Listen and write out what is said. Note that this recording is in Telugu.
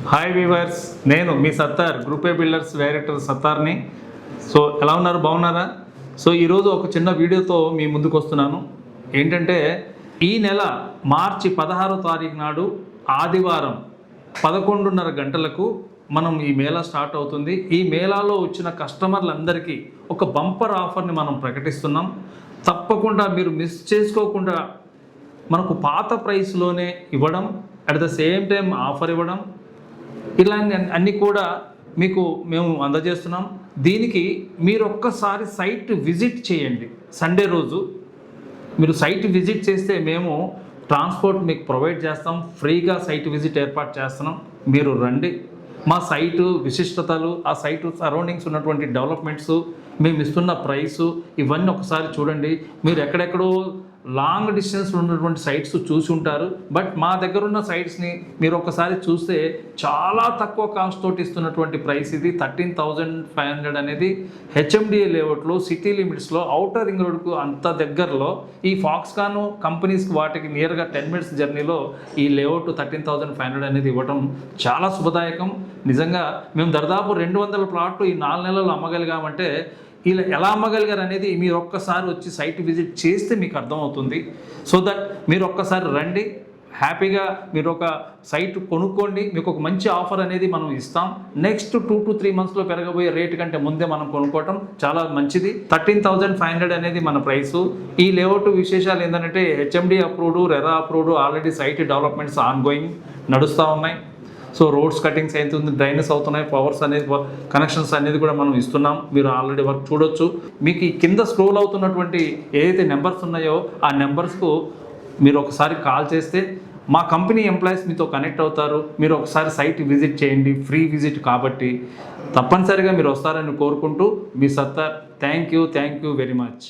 హాయ్ వీవర్స్, నేను మీ Sattar group A builders director సత్తార్ని. సో ఎలా ఉన్నారు, బాగున్నారా? సో ఈరోజు ఒక చిన్న వీడియోతో మీ ముందుకు వస్తున్నాను. ఏంటంటే ఈ నెల మార్చి 16వ తారీఖు నాడు ఆదివారం 11:30 గంటలకు మనం ఈ మేళా స్టార్ట్ అవుతుంది. ఈ మేళాలో వచ్చిన కస్టమర్లందరికీ ఒక బంపర్ ఆఫర్ని మనం ప్రకటిస్తున్నాం. తప్పకుండా మీరు మిస్ చేసుకోకుండా మనకు పాత ప్రైస్లోనే ఇవ్వడం, at the same time offer ఇవ్వడం, ఇలాంటి అన్నీ కూడా మీకు మేము అందజేస్తున్నాం. దీనికి మీరు ఒక్కసారి సైట్ విజిట్ చేయండి. సండే రోజు మీరు సైట్ విజిట్ చేస్తే మేము ట్రాన్స్పోర్ట్ మీకు ప్రొవైడ్ చేస్తాం. ఫ్రీగా సైట్ విజిట్ ఏర్పాటు చేస్తున్నాం. మీరు రండి. మా సైటు విశిష్టతలు, ఆ సైటు సరౌండింగ్స్ ఉన్నటువంటి డెవలప్మెంట్స్, మేము ఇస్తున్న ప్రైసు, ఇవన్నీ ఒకసారి చూడండి. మీరు ఎక్కడెక్కడో లాంగ్ డిస్టెన్స్ ఉన్నటువంటి సైట్స్ చూసి ఉంటారు. బట్ మా దగ్గర ఉన్న సైట్స్ని మీరు ఒకసారి చూస్తే చాలా తక్కువ కాస్ట్ తోటి ఇస్తున్నటువంటి ప్రైస్ ఇది. 13,500 అనేది హెచ్ఎండిఏ లేఅవుట్లో, సిటీ లిమిట్స్లో, అవుటర్ రింగ్ రోడ్కు అంత దగ్గరలో, ఈ ఫాక్స్కాన్ కంపెనీస్కి వాటికి నియర్గా 10 minutes జర్నీలో ఈ లేఅవుట్ 13,500 అనేది ఇవ్వడం చాలా శుభదాయకం. నిజంగా మేము దాదాపు 200 ప్లాట్లు ఈ 4 నెలలు అమ్మగలిగామంటే ఇలా ఎలా అమ్మగలిగారు అనేది మీరు ఒక్కసారి వచ్చి సైట్ విజిట్ చేస్తే మీకు అర్థమవుతుంది. సో దట్ మీరు ఒక్కసారి రండి, హ్యాపీగా మీరు ఒక సైట్ కొనుక్కోండి. మీకు ఒక మంచి ఆఫర్ అనేది మనం ఇస్తాం. నెక్స్ట్ 2 to 3 monthsలో పెరగబోయే రేటు కంటే ముందే మనం కొనుక్కోవటం చాలా మంచిది. 13,500 అనేది మన ప్రైసు. ఈ లేఅవుట్ విశేషాలు ఏంటంటే HMD approved, RERA approved, already site developments ongoing నడుస్తూ ఉన్నాయి. సో రోడ్స్ కటింగ్స్ అవుతుంది, డ్రైనేజ్ అవుతున్నాయి, పవర్స్ అనేది కనెక్షన్స్ అనేది కూడా మనం ఇస్తున్నాం. మీరు ఆల్రెడీ వర్క్ చూడొచ్చు. మీకు ఈ కింద స్క్రోల్ అవుతున్నటువంటి ఏదైతే నెంబర్స్ ఉన్నాయో ఆ నెంబర్స్కు మీరు ఒకసారి కాల్ చేస్తే మా కంపెనీ ఎంప్లాయీస్ మీతో కనెక్ట్ అవుతారు. మీరు ఒకసారి సైట్ విజిట్ చేయండి, ఫ్రీ విజిట్ కాబట్టి తప్పనిసరిగా మీరు వస్తారని కోరుకుంటూ మీ Sattar. Thank you very much.